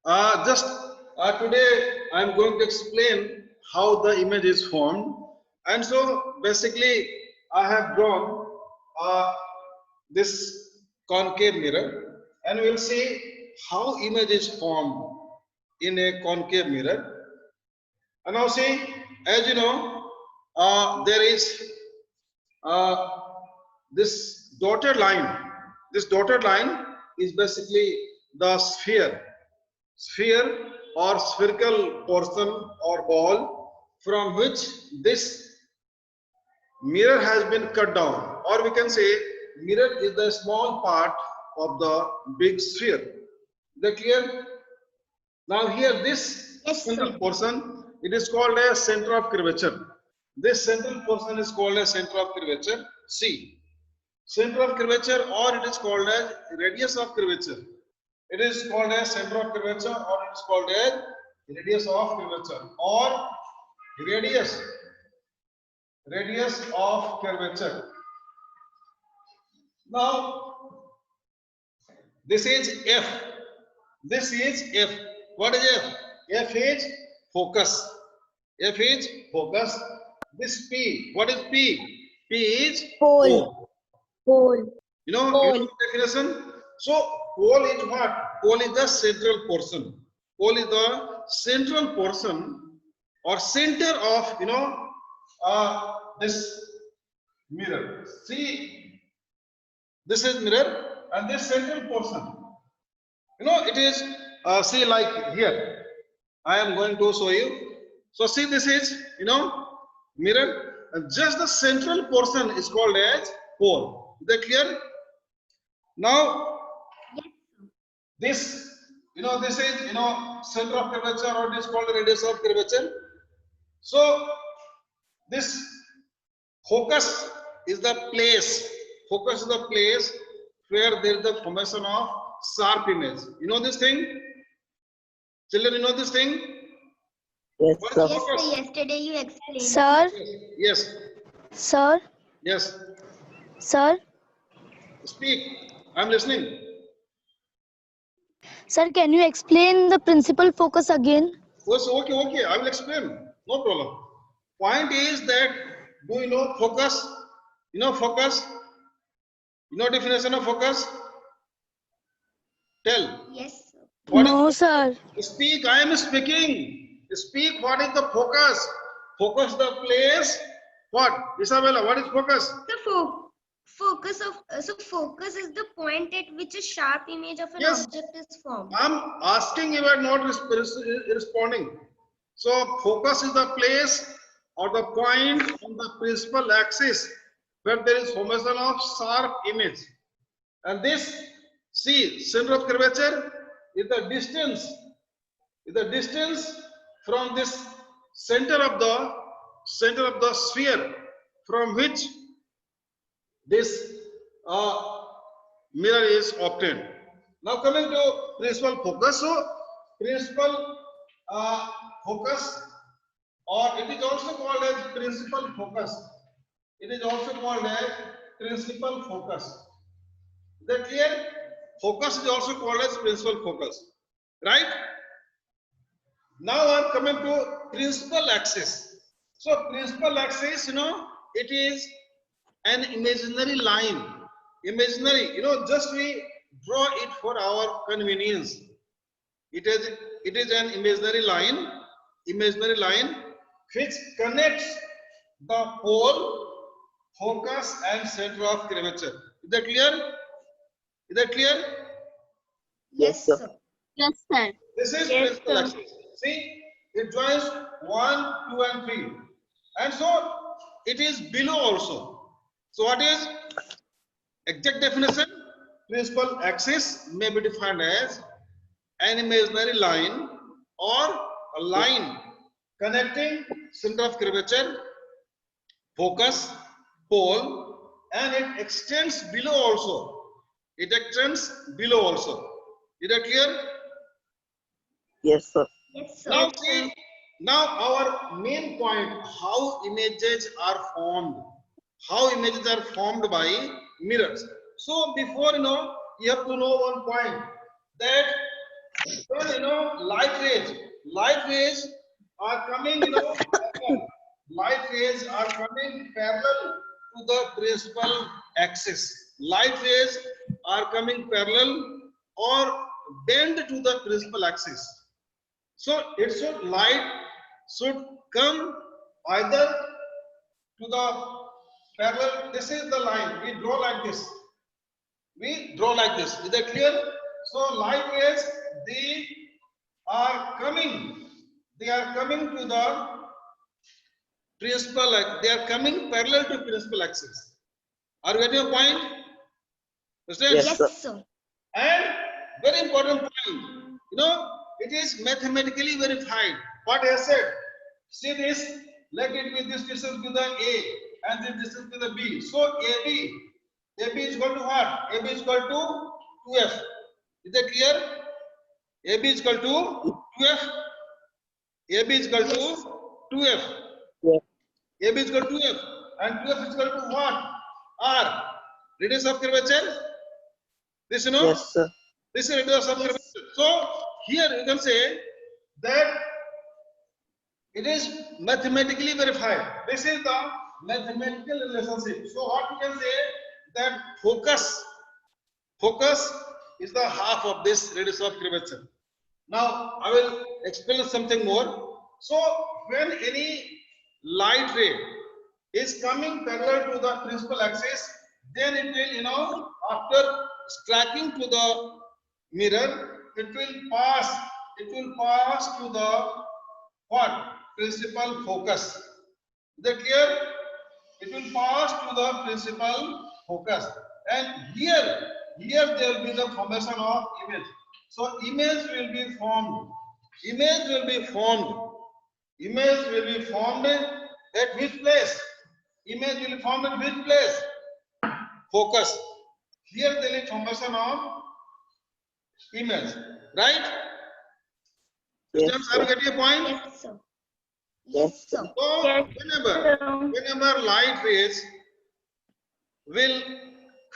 Just today I am going to explain how the image is formed, and so basically I have drawn this concave mirror, and we will see how image is formed in a concave mirror. And now see, as you know, there is uh, this dotted line. This dotted line is basically the sphere or spherical portion or ball from which this mirror has been cut down, or we can say mirror is the small part of the big sphere. Is that clear? Now here this central portion, it is called a center of curvature. This central portion is called a center of curvature C. Center of curvature, or it is called as radius of curvature. It is called as center of curvature, or it is called as radius of curvature, or radius of curvature. Now this is F. This is F. What is F? F is focus. F is focus. This P. What is P? P is pole. Pole. You know the definition? So pole is what? Pole is the central portion. Pole is the central portion or center of this mirror. See, this is mirror and this central portion. It is see, like here. I am going to show you. So see, this is mirror, and just the central portion is called as pole. Is that clear? Now this this is center of curvature, or it is called radius of curvature. So this focus is the place. Focus is the place where there is the formation of sharp image. You know this thing? Children, you know this thing? Yes, sir. Yesterday you explained. Sir. Yes. Sir. Yes. Sir. Speak. I'm listening. Sir, can you explain the principal focus again? Yes, okay. I will explain. No problem. Point is that, do you know focus? You know focus? You know definition of focus? Tell. Yes, sir. No, sir. Speak. I am speaking. Speak. What is the focus? Focus the place. What? Isabella, what is focus? The focus focus is the point at which a sharp image of an Yes. object is formed. I'm asking, you are not responding. So focus is the place or the point on the principal axis where there is formation of sharp image. And this, see, center of curvature is the distance. From this center of the sphere from which this mirror is obtained. Now coming to principal focus. So principal focus, or it is also called as principal focus. It is also called as principal focus. Is that clear? Focus is also called as principal focus, right? Now I am coming to principal axis. So principal axis, it is an imaginary line. Imaginary, just we draw it for our convenience. It is an imaginary line which connects the pole, focus and center of curvature. Is that clear? Yes, sir. Yes, sir. This is Yes, principal sir. axis. See, it joins 1, 2 and 3. And so it is below also. So what is exact definition? Principal axis may be defined as an imaginary line or a line connecting center of curvature, focus, pole, and it extends below also. Is that clear? Yes, sir. Yes, sir. Now see, now our main point, how images are formed. How images are formed by mirrors. So before you have to know one point, that when light rays are coming, light rays are coming parallel to the principal axis. Light rays are coming parallel or bend to the principal axis. So light should come either to the parallel. This is the line. We draw like this. We draw like this. Is that clear? So light rays, they are coming to the principal. They are coming parallel to principal axis. Are you getting a point? Understand? Yes, sir. Yes, sir. And very important point, it is mathematically verified. What I said, see this, let it be this distance with the A and this distance with the B. So AB is equal to what? AB is equal to 2F. Is that clear? AB is equal to 2F. AB is equal to 2F. Yes. AB is equal to 2F. And 2F is equal to what? R. Radius of curvature? This, Yes, sir. this is radius of curvature. So here you can say that it is mathematically verified. This is the mathematical relationship. So what we can say that focus is the half of this radius of curvature. Now I will explain something more. So when any light ray is coming parallel to the principal axis, then it will, after striking to the mirror, it will pass to the what? Principal focus. Is that clear? It will pass to the principal focus. And here there will be the formation of image. So image will be formed. Image will be formed at which place? Image will be formed at which place? Focus. Here there is formation of image, right? Yes, Are you sir. getting a point? Yes, sir. Yes, Yes, sir. So Yes, whenever light rays will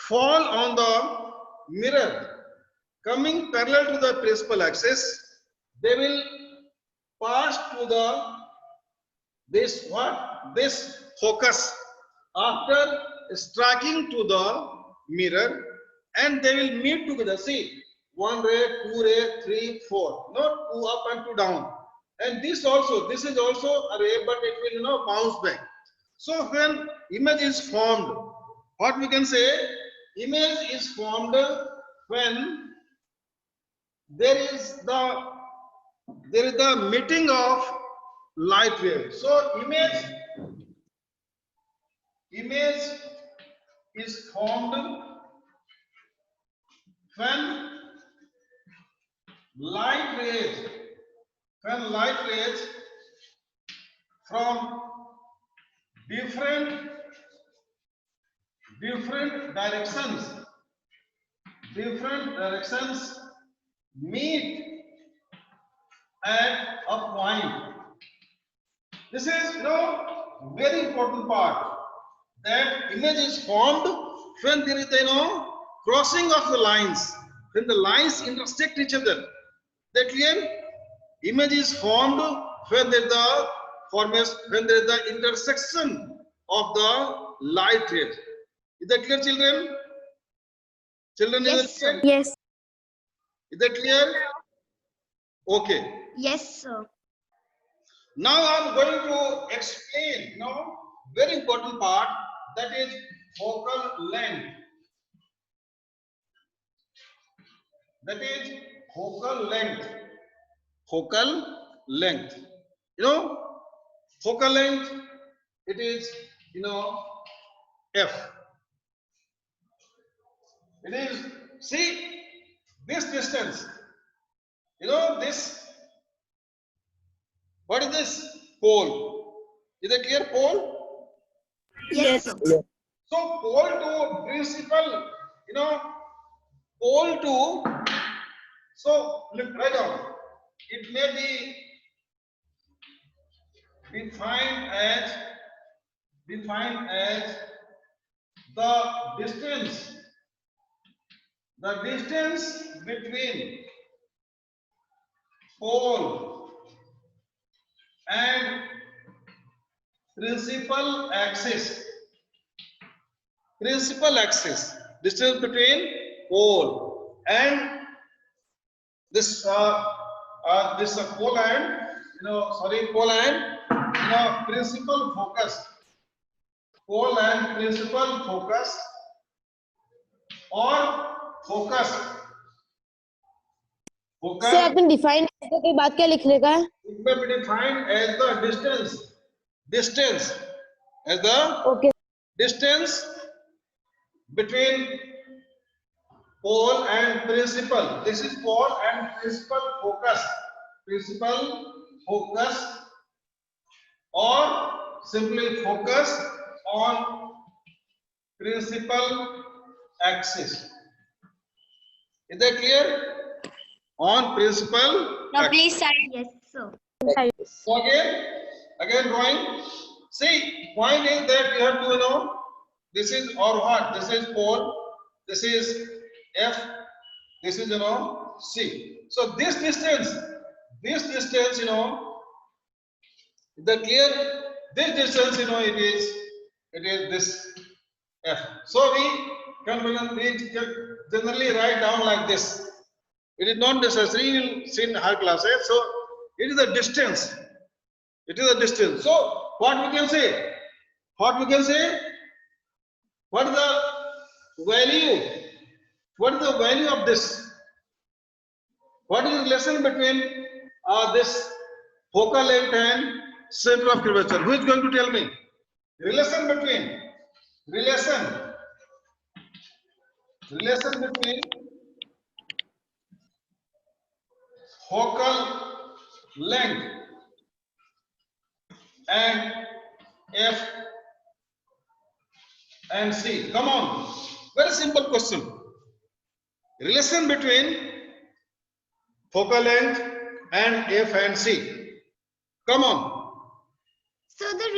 fall on the mirror coming parallel to the principal axis, they will pass to the this focus after striking to the mirror, and they will meet together. See, one ray, two ray, three, four. Not two up and two down. And this is also a ray, but it will bounce back. So when image is formed, what we can say, image is formed when there is the meeting of light wave. So image is formed when light rays from different directions meet at a point. This is very important part, that image is formed when there is crossing of the lines, when the lines intersect each other. That clear? Image is formed when there is the intersection of the light rays. Is that clear, children? Children, is Yes, it sir. clear? yes, Is that clear? Okay. Yes, sir. Now I'm going to explain, very important part, that is focal length. That is focal length. Focal length. Focal length, it is, F. It is, see, this distance, this, what is this? Pole. Is it clear? Pole? Yes, sir. yes, So pole to principal, pole to, so look right down. It may be defined as the distance between pole and principal axis. Principal axis, distance between pole and this pole and pole and principal focus. Pole and principal focus or focus. Sir आपने define की बात क्या लिखने का है? It may be defined as the distance as the okay distance between pole and principal. This is pole and principal focus. Principal focus or simply focus on principal axis. Is that clear? On principal axis. Please start. Yes, sir. So again drawing. See, point is that you have to know this is or what? This is pole, this is F, this is C. So this distance, is that clear? This distance, it is this F. So we generally write down like this. It is not necessary, you will see in higher classes. So it is a distance. It is a distance. So what we can say? What is the value? What is the value of this? What is the relation between this focal length and center of curvature? Who is going to tell me? Relation between focal length and F and C. Come on, very simple question. Relation between focal length and F and C. Come on. So the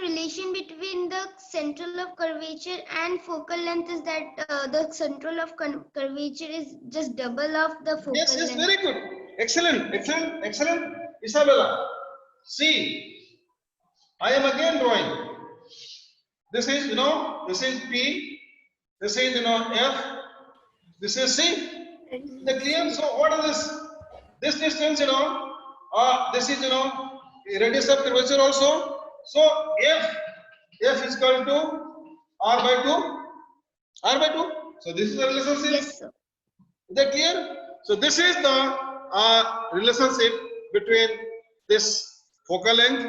relation between the central of curvature and focal length is that the central of curvature is just double of the focal Yes, length. very good. Excellent. Isabella. See, I am again drawing. This is, this is P. This is, F. This is C. The clear. So what is this? This distance, this is, radius of curvature also. So F is equal to R by 2. So this is the relationship. Yes, sir. Is that clear? So this is the relationship between this focal length,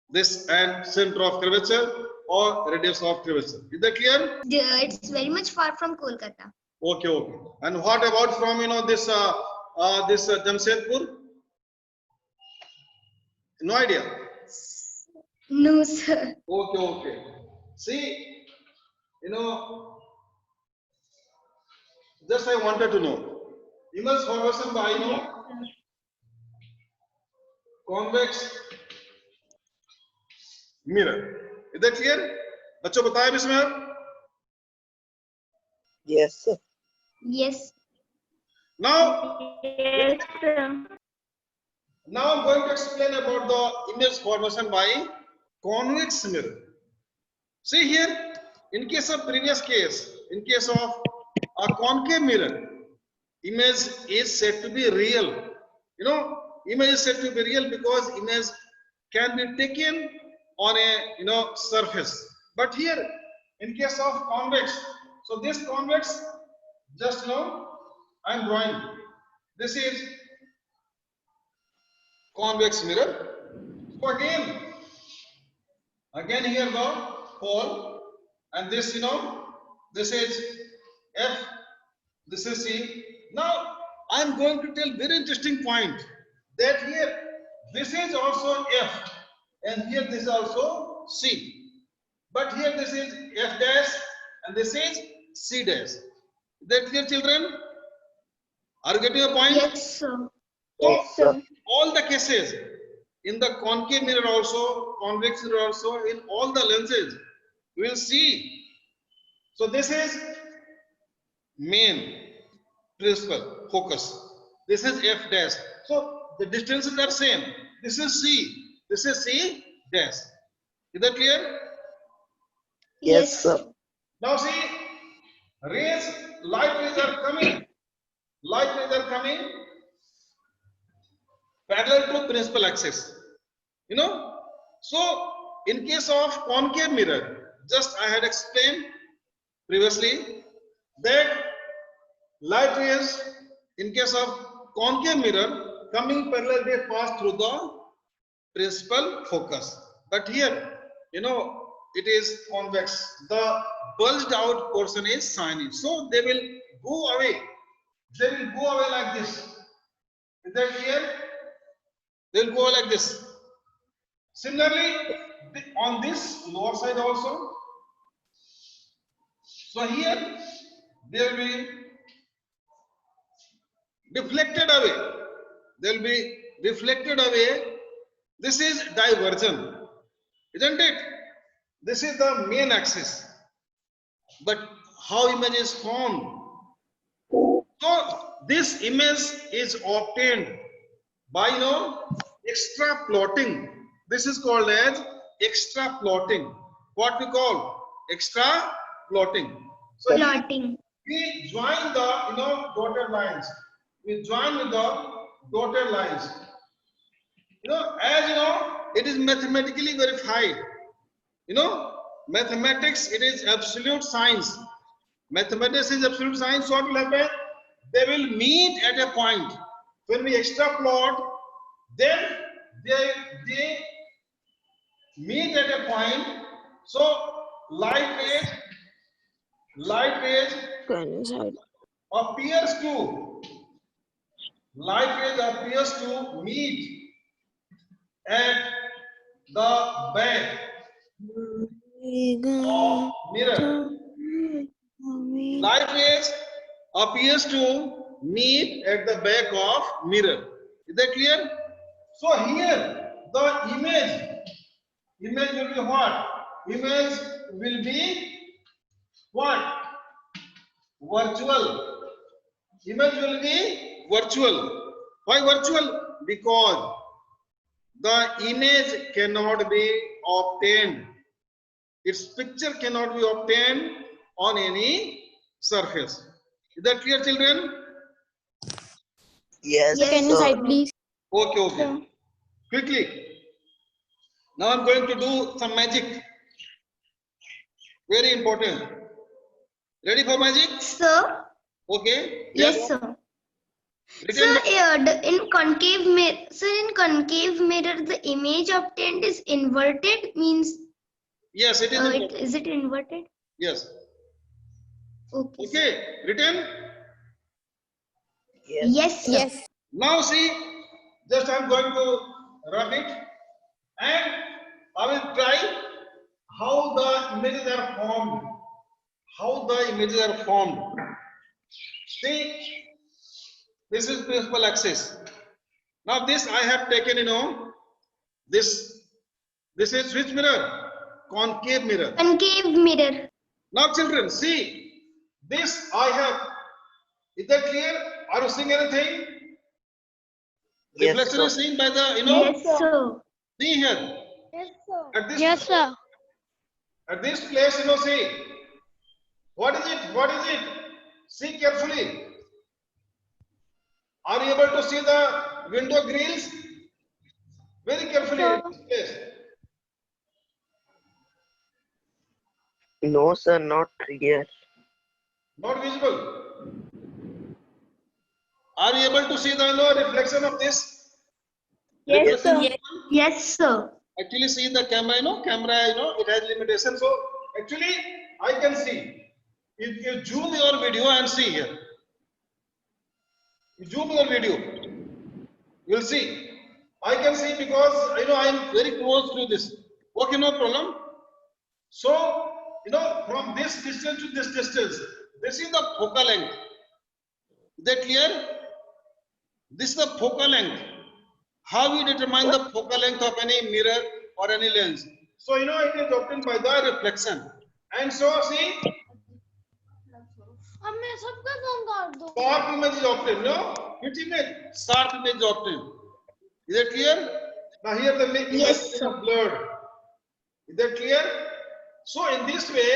this and center of curvature or radius of curvature. Is that clear? It's very much far from Kolkata. Okay. And what about from this Jamshedpur? No idea. No, sir. Okay. See, just I wanted to know. Image formation by convex mirror. Is that clear? बच्चों बताएं इसमें. Yes sir Yes. Now Yes, sir. I'm going to explain about the image formation by convex mirror. See here, in case of previous case, in case of a concave mirror, image is said to be real. Image is said to be real because image can be taken on a surface. But here, in case of convex, so this convex, just I am drawing. This is convex mirror. So again here the pole, and this this is F, this is C. Now I am going to tell very interesting point that here this is also F and here this is also C, but here this is F dash and this is C dash. Is that clear, children? Are you getting a point? Yes, sir. So, all the cases, in the concave mirror also, convex mirror also, in all the lenses, we will see. So this is main principal focus. this is F dash. So the distances are same. This is C. This is C dash. Is that clear? Yes. Now see, light rays are coming. Light rays are coming parallel to principal axis. You know, so in case of concave mirror, just I had explained previously that light rays in case of concave mirror coming parallel, they pass through the principal focus. But here, you know, it is convex. The bulged out portion is shiny. So they will go away. They will go away like this. Is that clear? They will go like this. Similarly, on this lower side also. So here they will be deflected away. They will be reflected away. This is diversion, isn't it? This is the main axis. But how image is formed? So this image is obtained by, you know, extra plotting. This is called as extra plotting. What we call extra plotting. So Plotting. we join the, you know, dotted lines. We join with the dotted lines. You know, as you know, it is mathematically verified. You know, mathematics, it is absolute science. Mathematics is absolute science. So what will happen? They will meet at a point. When we extra plot, then they meet at a point. So light rays appears to meet at the back of mirror. Light rays appears to meet at the back of mirror. Is that clear? So here the image will be what? Image will be what? Virtual. Image will be virtual. Why virtual? Because the image cannot be obtained. Its picture cannot be obtained on any surface. Is that clear, children? Sir, can you side please? Okay. Quickly. Now I'm going to do some magic. Very important. Ready for magic? Sir? Okay. Yes, sir. Written Sir, in concave mirror, the image obtained is inverted. Means yes, it is. is it inverted? Yes. Okay. Okay. Written. Yes. Sir. Yes. Now see, just I'm going to rub it and I will try how the images are formed. How the images are formed. See, this is principal axis. Now this I have taken, you know, this is which mirror? Concave mirror. Concave mirror. Now children, see, this I have. Is that clear? Are you seeing anything? Yes, Reflection sir. is seen by the, you know, Yes, sir. see here. Yes, sir. At this, Yes, sir. at this place, you know, see. What is it? What is it? See carefully. Are you able to see the window grills? Very carefully. At this place. No, sir, not clear. Not visible. Are you able to see the, you know, reflection of this? Yes, Reflection? sir. Yes, sir. Actually, see the camera, you know, it has limitation. So actually, I can see. If you zoom your video and see here, you zoom your video, you will see. I can see because, you know, I am very close to this. Okay, no problem. So, you know, from this distance to this distance, this is the focal length. Is that clear? This is the focal length. How we determine the focal length of any mirror or any lens? So, you know, it is obtained by the reflection. And so, see, अब मैं सबका काम काट दूं। Sharp image is obtained. No, which image? Sharp image is obtained. Is that clear? Now here the image Yes, is sir. blurred. Is that clear? So in this way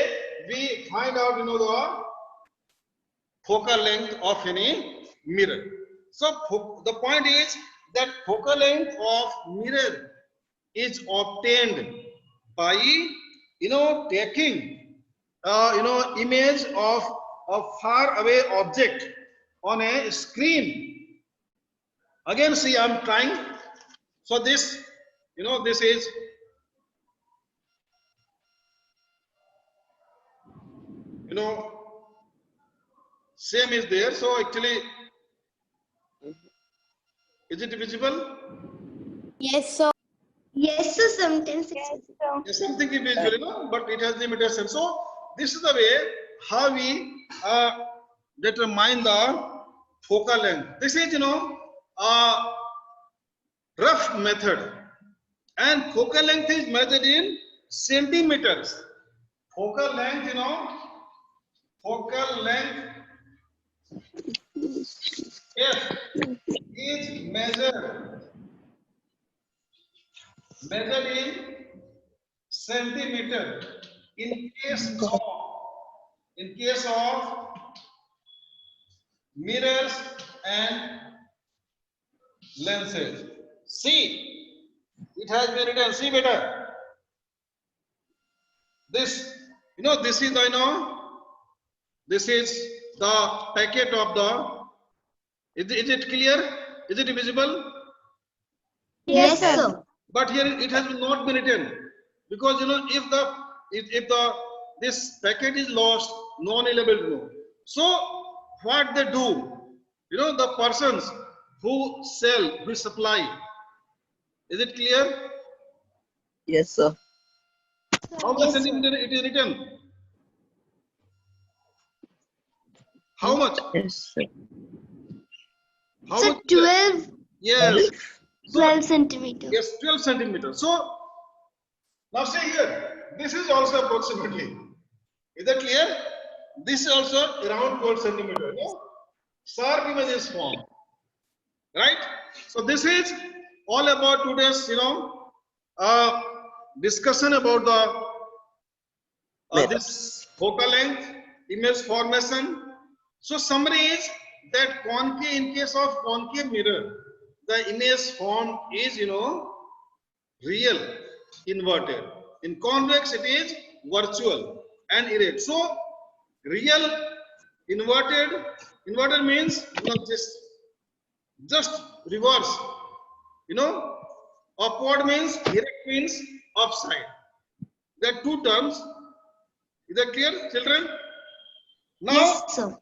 we find out, the focal length of any mirror. So the point is that focal length of mirror is obtained by taking image of a far away object on a screen. Again, see, I'm trying. So this, this is same is there. So actually, is it visible? Yes, sir. Yes, sir. Sometimes it's Yes, something is visual, but it has limitation. So this is the way how we determine the focal length. This is, a rough method, and focal length is measured in centimeters. Focal length, focal length F is measured in centimeter in case of mirrors and lenses. See, it has been written. See better. This, this is the, this is the packet of the. Is it clear? Is it visible? yes, sir. But here it has not been written, because if this packet is lost, no one will able to know. So what they do, the persons who sell, who supply. Is it clear? Yes, sir. How much centimeter it is written? How much? Yes, sir. How So much? 12, Yes. So, 12 centimeters. yes, 12 centimeters. So now see here, this is also approximately. Is that clear? This is also around 12 centimeters. No? Sharp image is formed. Right? So this is all about today's, discussion about the this focal length, image formation. So summary is that concave, in case of concave mirror, the image formed is, real, inverted. In convex, it is virtual and erect. So real, inverted means, just reverse. Upward means, erect means upside. There are two terms. Is that clear, children? Now, Yes, sir.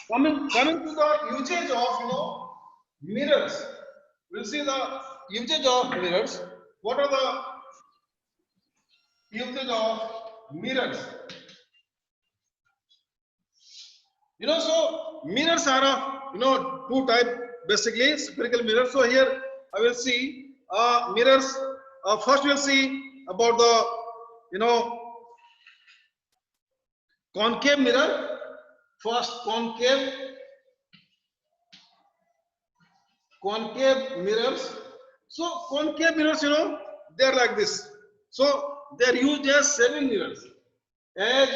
coming to the usage of, mirrors. We'll see the usage of mirrors. What are the usage of mirrors? So mirrors are of, two type, basically spherical mirrors. So here I will see mirrors. First we'll see about the, concave mirror. First, concave mirrors. So concave mirrors, they're like this. So they're used as saving mirrors, as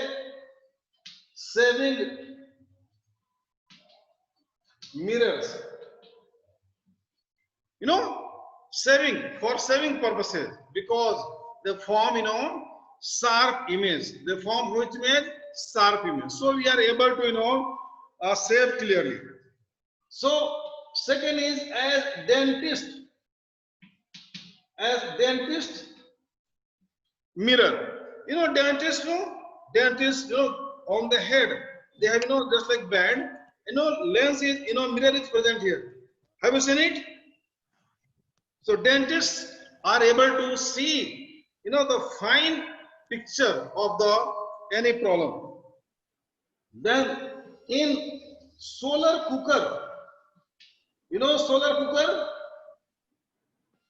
saving mirrors. For saving purposes, because they form, sharp image. They form which image? Sharp image. So we are able to, save clearly. So second is as dentist mirror. Dentist, on the head, they have, just like band, lens is, mirror is present here. Have you seen it? So dentists are able to see, the fine picture of any problem. Then in solar cooker,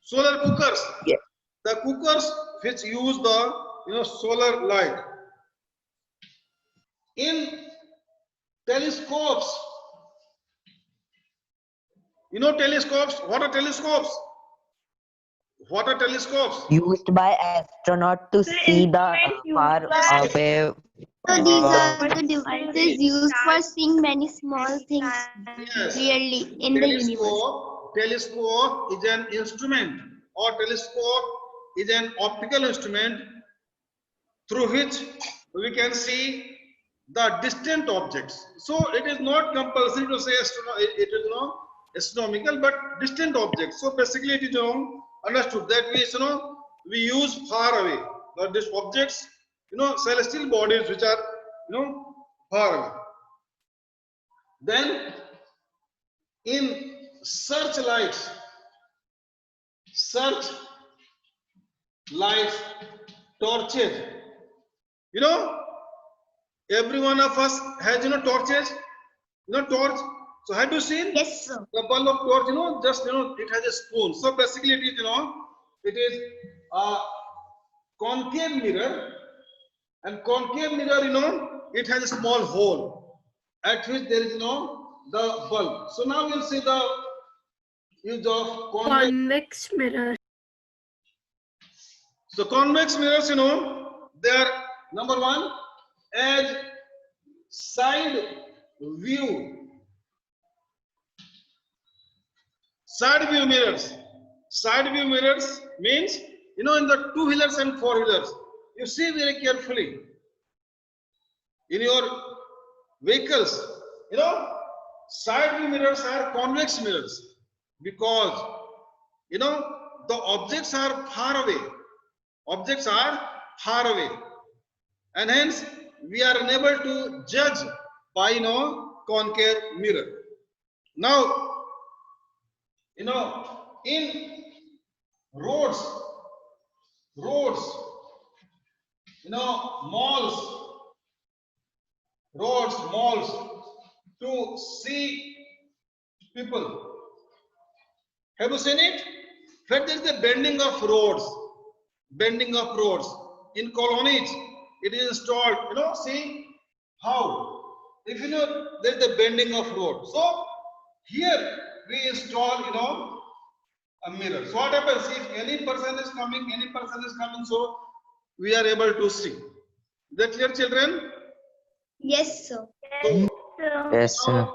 solar cookers, Yeah. the cookers which use the, solar light. In telescopes. You know telescopes? What are telescopes? What are telescopes? Used by astronaut to see the far away. So these are the devices used for seeing many small things Yes. clearly in the universe. Telescope is an instrument, or telescope is an optical instrument through which we can see the distant objects. So it is not compulsory to say it is astronomical, but distant objects. So basically it is understood that we use far away these objects, celestial bodies which are far away. Then in searchlights, torches, every one of us has torches, torch. So have you seen Yes, sir. the bulb of torch? Just it has a spoon. So basically it is it is a concave mirror, and concave mirror it has a small hole at which there is the bulb. So now we'll see the use of Convex mirror. So convex mirrors, they are number one as side view mirrors. Side view mirrors means in the two-wheelers and four-wheelers, you see very carefully in your vehicles. Side view mirrors are convex mirrors because the objects are far away. Objects are far away, and hence we are unable to judge by concave mirror. Now in roads, malls, to see people. Have you seen it? Where there is the bending of roads. In colonies, it is installed. See how? If there is the bending of road. So here we install, a mirror. So what happens if any person is coming? So we are able to see. Is that clear, children? Yes, sir. So, Yes, sir.